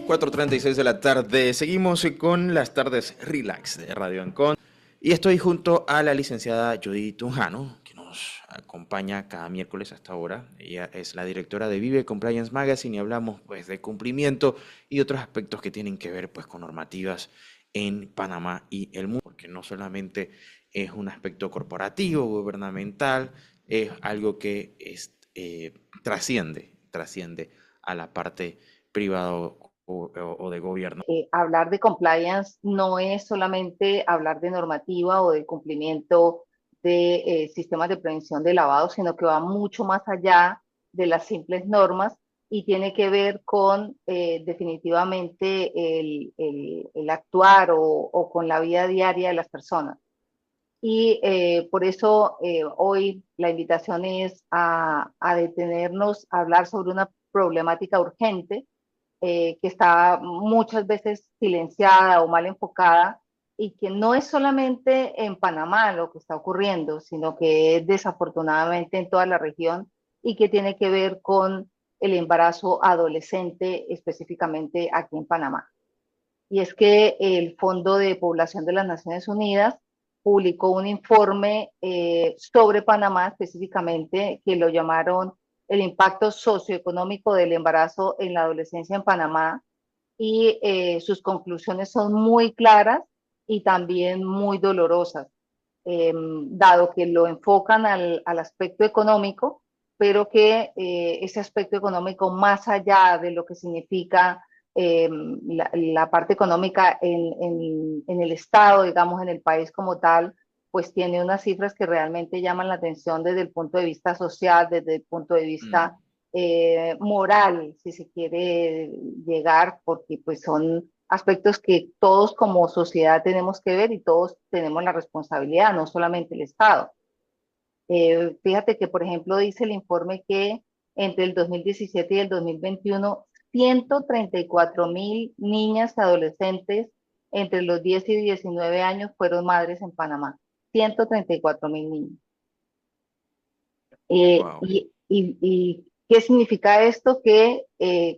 4:36 de la tarde. Seguimos con las tardes relax de Radio Ancon. Y estoy junto a la licenciada Judy Tunjano, que nos acompaña cada miércoles hasta ahora. Ella es la directora de Vive Compliance Magazine y hablamos pues de cumplimiento y otros aspectos que tienen que ver pues con normativas en Panamá y el mundo, porque no solamente es un aspecto corporativo, gubernamental, es algo que trasciende a la parte privada o de gobierno. Hablar de compliance no es solamente hablar de normativa o de cumplimiento de sistemas de prevención de lavado, sino que va mucho más allá de las simples normas y tiene que ver con definitivamente el actuar o con la vida diaria de las personas. Y por eso hoy la invitación es a detenernos a hablar sobre una problemática urgente que está muchas veces silenciada o mal enfocada y que no es solamente en Panamá lo que está ocurriendo, sino que es desafortunadamente en toda la región y que tiene que ver con el embarazo adolescente, específicamente aquí en Panamá. Y es que el Fondo de Población de las Naciones Unidas publicó un informe sobre Panamá específicamente que lo llamaron el impacto socioeconómico del embarazo en la adolescencia en Panamá y sus conclusiones son muy claras y también muy dolorosas, dado que lo enfocan al aspecto económico, pero que ese aspecto económico, más allá de lo que significa la parte económica en el Estado, digamos, en el país como tal, pues tiene unas cifras que realmente llaman la atención desde el punto de vista social, desde el punto de vista moral, si se quiere llegar, porque pues son aspectos que todos como sociedad tenemos que ver y todos tenemos la responsabilidad, no solamente el Estado. Fíjate que, por ejemplo, dice el informe que entre el 2017 y el 2021, 134.000 niñas y adolescentes entre los 10 y 19 años fueron madres en Panamá. 134.000 niños. Wow. Y ¿qué significa esto? Que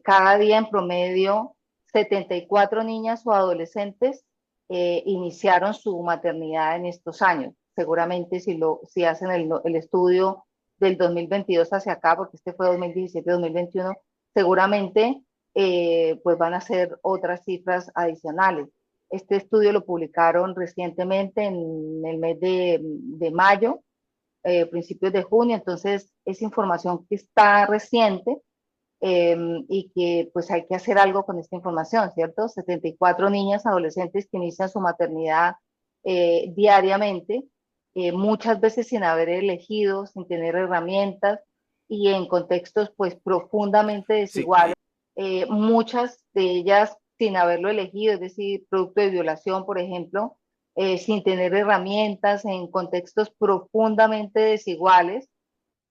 cada día en promedio 74 niñas o adolescentes iniciaron su maternidad en estos años. Seguramente si hacen el estudio del 2022 hacia acá, porque este fue 2017-2021, seguramente pues van a ser otras cifras adicionales. Este estudio lo publicaron recientemente en el mes de mayo, principios de junio, entonces es información que está reciente eh, y que pues hay que hacer algo con esta información, ¿cierto? 74 niñas, adolescentes que inician su maternidad diariamente, muchas veces sin haber elegido, sin tener herramientas y en contextos pues profundamente Sí, desiguales, muchas de ellas sin haberlo elegido, es decir, producto de violación, por ejemplo, sin tener herramientas en contextos profundamente desiguales.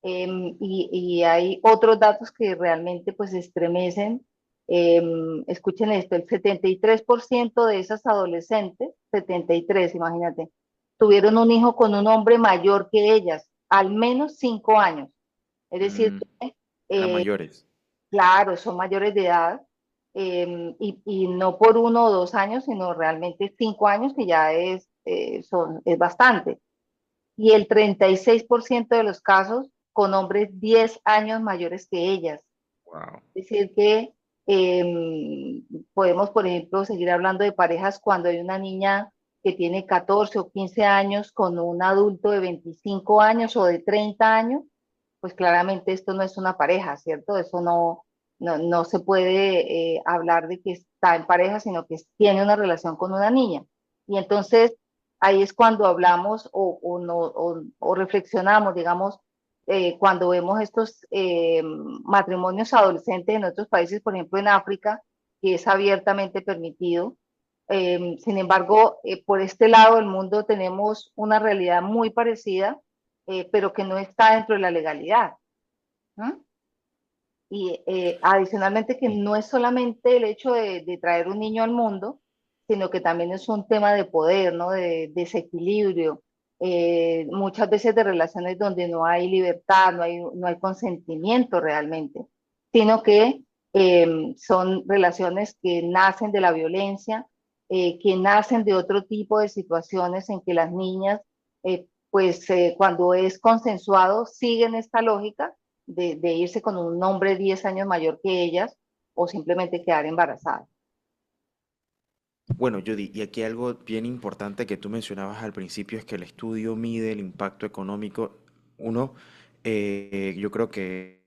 Y hay otros datos que realmente pues estremecen. Escuchen esto, el 73% de esas adolescentes, 73, imagínate, tuvieron un hijo con un hombre mayor que ellas, al menos 5 años. Es decir, mm, que, eran mayores. claro, son mayores de edad, y no por 1 o 2 años, sino realmente 5 años, que ya es bastante. Y el 36% de los casos con hombres 10 años mayores que ellas. Wow. Es decir, que podemos, por ejemplo, seguir hablando de parejas cuando hay una niña que tiene 14 o 15 años con un adulto de 25 años o de 30 años, pues claramente esto no es una pareja, ¿cierto? Eso no se puede hablar de que está en pareja, sino que tiene una relación con una niña. Y entonces ahí es cuando hablamos o reflexionamos, digamos, cuando vemos estos matrimonios adolescentes en otros países, por ejemplo en África, que es abiertamente permitido. Sin embargo, por este lado del mundo tenemos una realidad muy parecida, pero que no está dentro de la legalidad. ¿No? Y adicionalmente que no es solamente el hecho de traer un niño al mundo, sino que también es un tema de poder, ¿no? De desequilibrio, muchas veces de relaciones donde no hay libertad, no hay consentimiento realmente, sino que son relaciones que nacen de la violencia, que nacen de otro tipo de situaciones en que las niñas, cuando es consensuado, siguen esta lógica de irse con un hombre 10 años mayor que ellas o simplemente quedar embarazadas. Bueno, Judy, y aquí algo bien importante que tú mencionabas al principio es que el estudio mide el impacto económico. Uno, yo creo que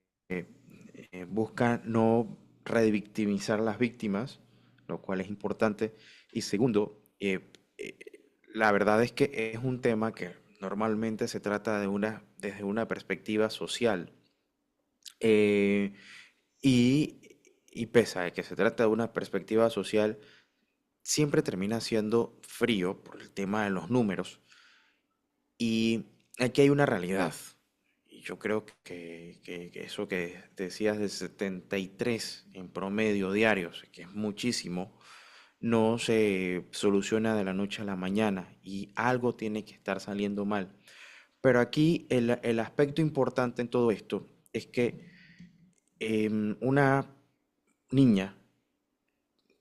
busca no revictimizar a las víctimas, lo cual es importante. Y segundo, eh, la verdad es que es un tema que normalmente se trata desde una perspectiva social. Eh, y, y pese a que se trata de una perspectiva social, siempre termina siendo frío por el tema de los números. Y aquí hay una realidad. Y yo creo que eso que decías de 73 en promedio diarios, que es muchísimo, no se soluciona de la noche a la mañana y algo tiene que estar saliendo mal. Pero aquí el aspecto importante en todo esto es que una niña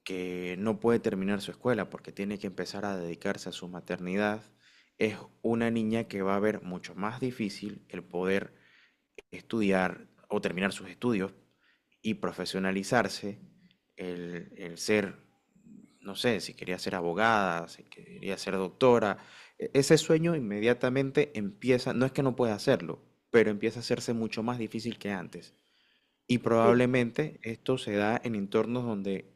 que no puede terminar su escuela porque tiene que empezar a dedicarse a su maternidad, es una niña que va a ver mucho más difícil el poder estudiar o terminar sus estudios y profesionalizarse, el ser, no sé, si quería ser abogada, si quería ser doctora, ese sueño inmediatamente empieza, no es que no pueda hacerlo, pero empieza a hacerse mucho más difícil que antes. Y Sí, probablemente esto se da en entornos donde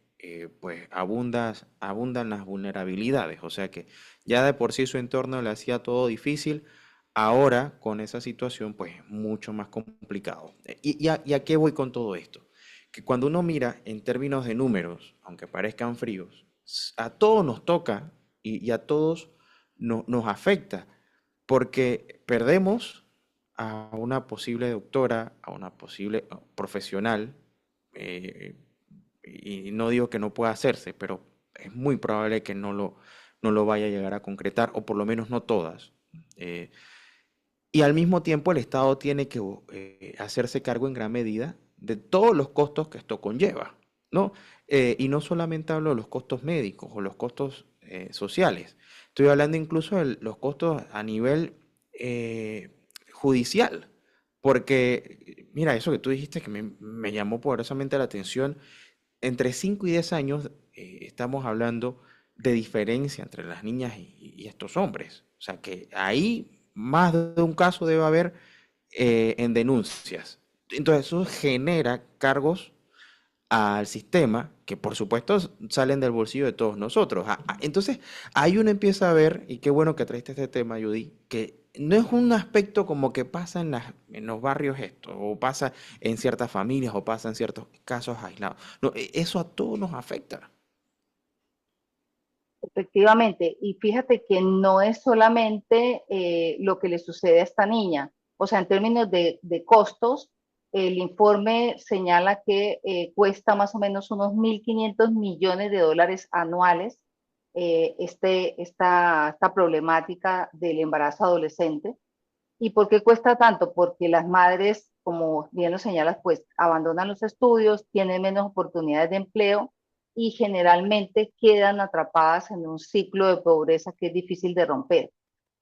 pues abundan las vulnerabilidades, o sea que ya de por sí su entorno le hacía todo difícil, ahora con esa situación pues mucho más complicado. ¿Y a qué voy con todo esto? Que cuando uno mira en términos de números, aunque parezcan fríos, a todos nos toca y a todos nos afecta, porque perdemos a una posible doctora, a una posible profesional, eh, y no digo que no pueda hacerse, pero es muy probable que no lo vaya a llegar a concretar, o por lo menos no todas. Eh, y al mismo tiempo el Estado tiene que hacerse cargo en gran medida de todos los costos que esto conlleva, ¿no? Y no solamente hablo de los costos médicos o los costos sociales, estoy hablando incluso de los costos a nivel eh, judicial, porque mira, eso que tú dijiste que me llamó poderosamente la atención, entre 5 y 10 años estamos hablando de diferencia entre las niñas y estos hombres. O sea que ahí más de un caso debe haber en denuncias. Entonces eso genera cargos al sistema que por supuesto salen del bolsillo de todos nosotros. Entonces ahí uno empieza a ver, y qué bueno que traiste este tema, Judy, que no es un aspecto como que pasa en los barrios esto, o pasa en ciertas familias, o pasa en ciertos casos aislados. No, eso a todos nos afecta. efectivamente. Y fíjate que no es solamente lo que le sucede a esta niña. O sea, en términos de costos, el informe señala que cuesta más o menos unos 1.500 millones de dólares anuales esta problemática del embarazo adolescente. ¿Y por qué cuesta tanto? Porque las madres, como bien lo señalas, pues abandonan los estudios, tienen menos oportunidades de empleo y generalmente quedan atrapadas en un ciclo de pobreza que es difícil de romper.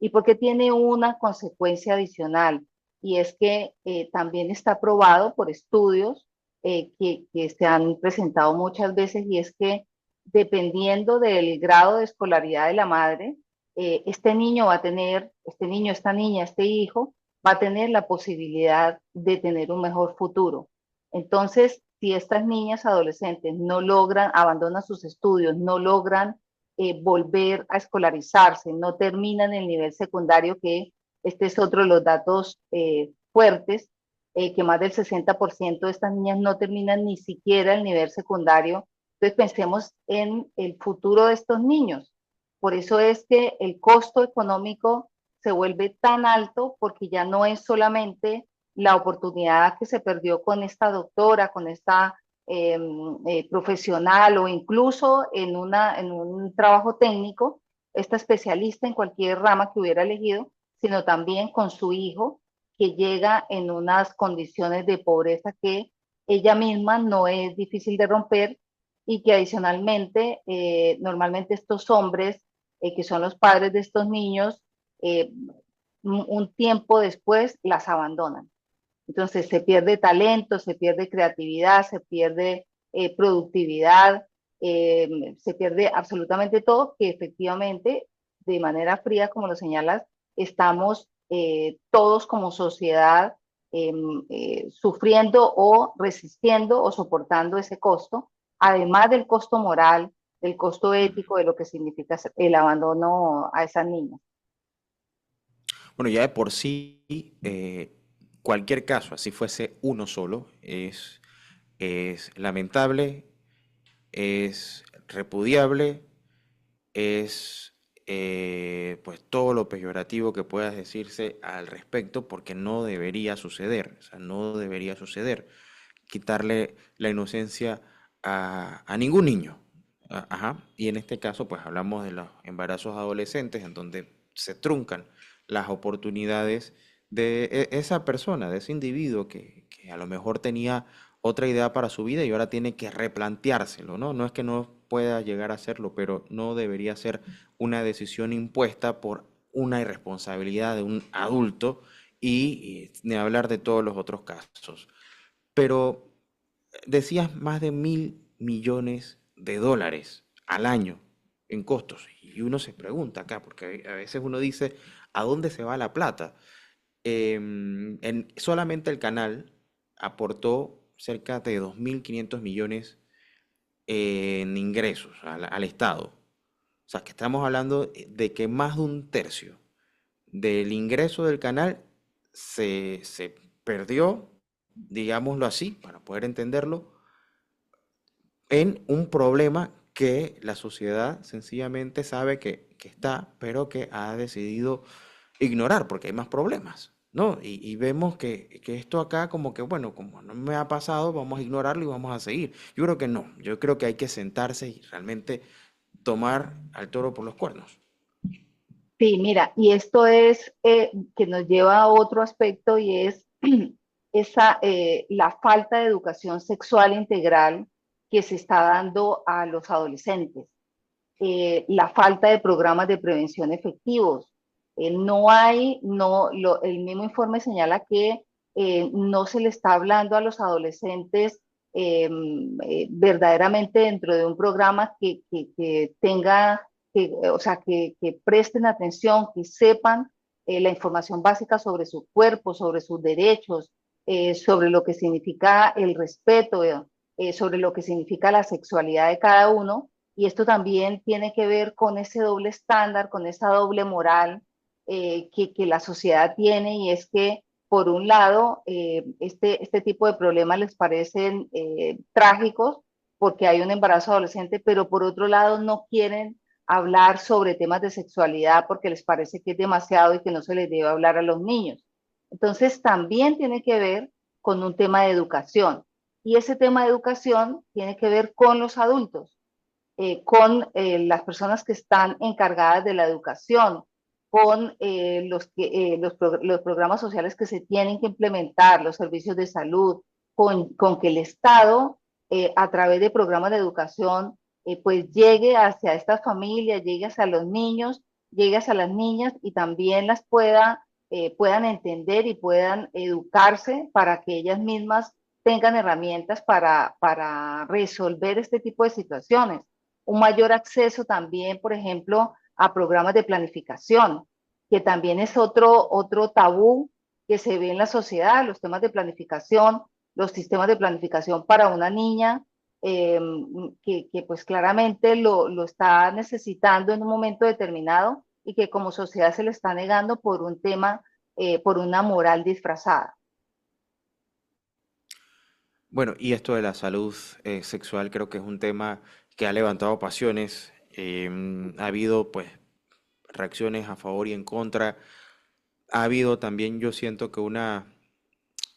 ¿Y porque tiene una consecuencia adicional? Y es que también está probado por estudios que se han presentado muchas veces y es que dependiendo del grado de escolaridad de la madre, este niño va a tener, este niño, esta niña, este hijo, va a tener la posibilidad de tener un mejor futuro. Entonces, si estas niñas adolescentes no logran, abandonan sus estudios, no logran volver a escolarizarse, no terminan el nivel secundario, que este es otro de los datos fuertes, que más del 60% de estas niñas no terminan ni siquiera el nivel secundario. Entonces pensemos en el futuro de estos niños. Por eso es que el costo económico se vuelve tan alto porque ya no es solamente la oportunidad que se perdió con esta doctora, con esta profesional o incluso en un trabajo técnico, esta especialista en cualquier rama que hubiera elegido, sino también con su hijo que llega en unas condiciones de pobreza que ella misma no es difícil de romper y que adicionalmente, normalmente estos hombres, que son los padres de estos niños, eh, un tiempo después las abandonan. Entonces se pierde talento, se pierde creatividad, se pierde productividad, se pierde absolutamente todo, que efectivamente, de manera fría, como lo señalas, estamos todos como sociedad sufriendo o resistiendo o soportando ese costo, además del costo moral, del costo Mm. ético de lo que significa el abandono a esas niñas. Bueno, ya de por sí, cualquier caso, así fuese uno solo, es lamentable, es repudiable, es pues todo lo peyorativo que pueda decirse al respecto, porque no debería suceder, o sea, no debería suceder. Quitarle la inocencia a ningún niño. Ajá. Y en este caso, pues hablamos de los embarazos adolescentes, en donde se truncan las oportunidades de esa persona, de ese individuo que a lo mejor tenía otra idea para su vida y ahora tiene que replanteárselo, ¿no? No es que no pueda llegar a hacerlo, pero no debería ser una decisión impuesta por una irresponsabilidad de un adulto y ni hablar de todos los otros casos. Pero decías más de 1.000 millones de dólares al año en costos. Y uno se pregunta acá, porque a veces uno dice, ¿a dónde se va la plata? Solamente el canal aportó cerca de 2.500 millones en ingresos al Estado. O sea, que estamos hablando de que más de un tercio del ingreso del canal se perdió, digámoslo así, para poder entenderlo, en un problema que la sociedad sencillamente sabe que está, pero que ha decidido ignorar porque hay más problemas, ¿no? Y vemos que esto acá como que, bueno, como no me ha pasado, vamos a ignorarlo y vamos a seguir. Yo creo que no, yo creo que hay que sentarse y realmente tomar al toro por los cuernos. Sí, mira, y esto es que nos lleva a otro aspecto y es la falta de educación sexual integral que se está dando a los adolescentes, la falta de programas de prevención efectivos. No hay, no, el mismo informe señala que no se le está hablando a los adolescentes verdaderamente dentro de un programa que tenga, o sea, que presten atención, que sepan la información básica sobre su cuerpo, sobre sus derechos, sobre lo que significa el respeto, sobre lo que significa la sexualidad de cada uno, y esto también tiene que ver con ese doble estándar, con esa doble moral que la sociedad tiene, y es que, por un lado, este tipo de problemas les parecen trágicos porque hay un embarazo adolescente, pero por otro lado no quieren hablar sobre temas de sexualidad porque les parece que es demasiado y que no se les debe hablar a los niños. Entonces, también tiene que ver con un tema de educación. Y ese tema de educación tiene que ver con los adultos, con las personas que están encargadas de la educación, con los programas sociales que se tienen que implementar, los servicios de salud, con que el Estado, a través de programas de educación, pues llegue hacia estas familias, llegue hacia los niños, llegue hacia las niñas y también puedan entender y puedan educarse para que ellas mismas tengan herramientas para resolver este tipo de situaciones. Un mayor acceso también, por ejemplo, a programas de planificación, que también es otro tabú que se ve en la sociedad, los temas de planificación, los sistemas de planificación para una niña eh, que pues claramente lo está necesitando en un momento determinado y que como sociedad se le está negando por un tema, por una moral disfrazada. Bueno, y esto de la salud sexual creo que es un tema que ha levantado pasiones. Ha habido pues reacciones a favor y en contra. Ha habido también, yo siento que una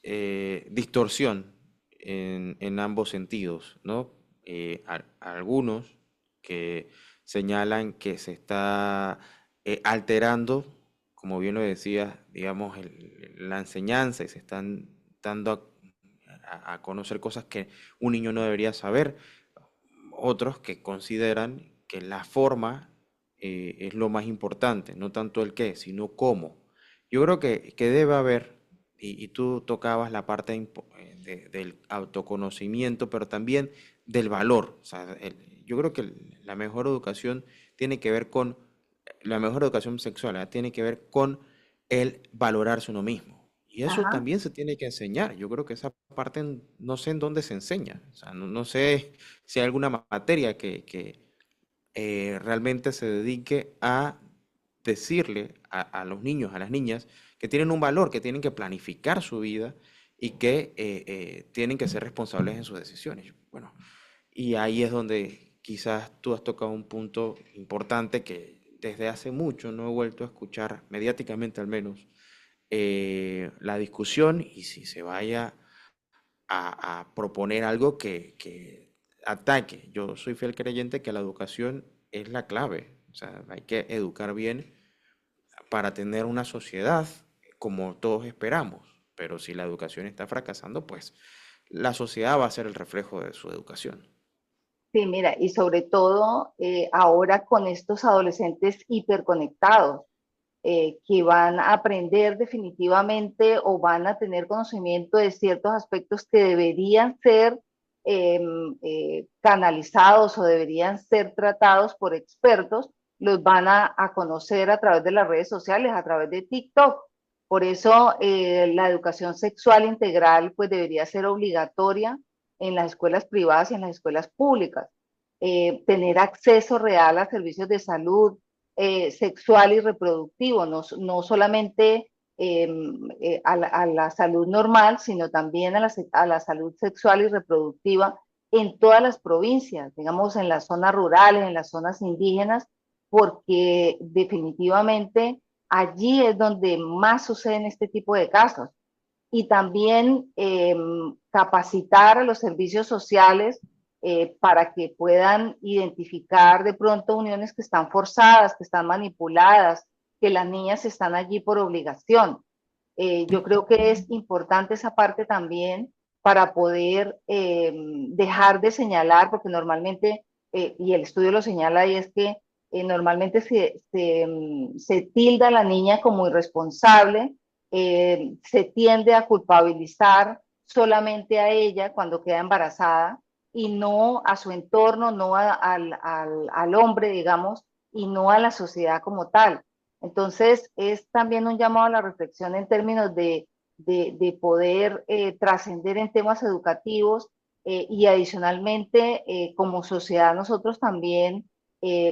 distorsión en ambos sentidos, ¿no? Algunos que señalan que se está alterando, como bien lo decías, digamos, la enseñanza y se están dando a conocer cosas que un niño no debería saber, otros que consideran que la forma es lo más importante, no tanto el qué, sino cómo. Yo creo que debe haber, y tú tocabas la parte del autoconocimiento, pero también del valor. O sea, yo creo que la mejor educación tiene que ver con, la mejor educación sexual, tiene que ver con el valorarse uno mismo. Y eso Ajá. también se tiene que enseñar. Yo creo que esa parte no sé en dónde se enseña. O sea, no sé si hay alguna materia que realmente se dedique a decirle a los niños, a las niñas, que tienen un valor, que tienen que planificar su vida y que tienen que ser responsables en sus decisiones. Bueno, y ahí es donde quizás tú has tocado un punto importante que desde hace mucho no he vuelto a escuchar, mediáticamente al menos, la discusión y si se vaya a proponer algo que ataque. Yo soy fiel creyente que la educación es la clave. O sea, hay que educar bien para tener una sociedad como todos esperamos. Pero si la educación está fracasando, pues la sociedad va a ser el reflejo de su educación. Sí, mira, y sobre todo ahora con estos adolescentes hiperconectados, que van a aprender definitivamente o van a tener conocimiento de ciertos aspectos que deberían ser eh, canalizados o deberían ser tratados por expertos, los van a conocer a través de las redes sociales, a través de TikTok. Por eso la educación sexual integral pues debería ser obligatoria en las escuelas privadas y en las escuelas públicas. Tener acceso real a servicios de salud, sexual y reproductivo, no solamente a la salud normal, sino también a la salud sexual y reproductiva en todas las provincias, digamos en las zonas rurales, en las zonas indígenas, porque definitivamente allí es donde más suceden este tipo de casos. Y también capacitar a los servicios sociales para que puedan identificar de pronto uniones que están forzadas, que están manipuladas, que las niñas están allí por obligación. Yo creo que es importante esa parte también para poder dejar de señalar, porque normalmente, y el estudio lo señala, y es que normalmente se tilda a la niña como irresponsable, se tiende a culpabilizar solamente a ella cuando queda embarazada y no a su entorno, no al hombre, digamos, y no a la sociedad como tal. Entonces, es también un llamado a la reflexión en términos de poder trascender en temas educativos y adicionalmente, como sociedad, nosotros también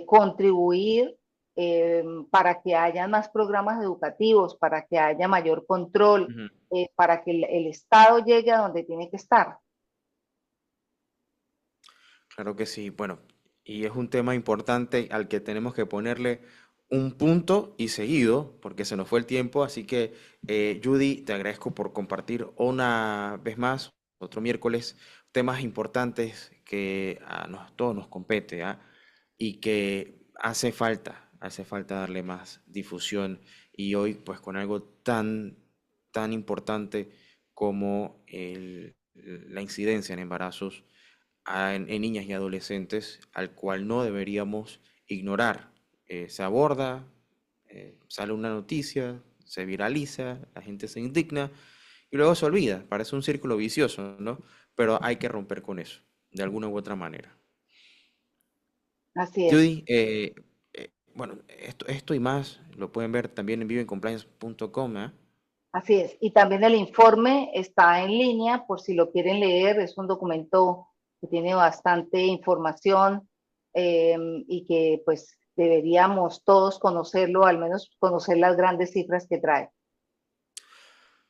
contribuir para que haya más programas educativos, para que haya mayor control, Ujú. para que el Estado llegue a donde tiene que estar. Claro que sí. Bueno, y es un tema importante al que tenemos que ponerle un punto y seguido, porque se nos fue el tiempo. Así que, Judy, te agradezco por compartir una vez más, otro miércoles, temas importantes que todos nos compete, ¿ah? Y que hace falta darle más difusión. Y hoy, pues, con algo tan importante como la incidencia en embarazos en niñas y adolescentes, al cual no deberíamos ignorar. Se aborda, sale una noticia, se viraliza, la gente se indigna y luego se olvida. Parece un círculo vicioso, ¿no? Pero hay que romper con eso, de alguna u otra manera. Así es. Judy, bueno, esto y más lo pueden ver también en vivencompliance.com, ¿eh? Así es. Y también el informe está en línea por si lo quieren leer. Es un documento que tiene bastante información y que pues deberíamos todos conocerlo, al menos conocer las grandes cifras que trae.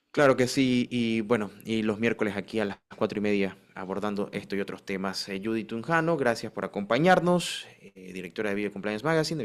Claro que sí, y bueno, y los miércoles aquí a las 4:30 abordando esto y otros temas. Judy Tunjano, gracias por acompañarnos, directora de Video Compliance Magazine.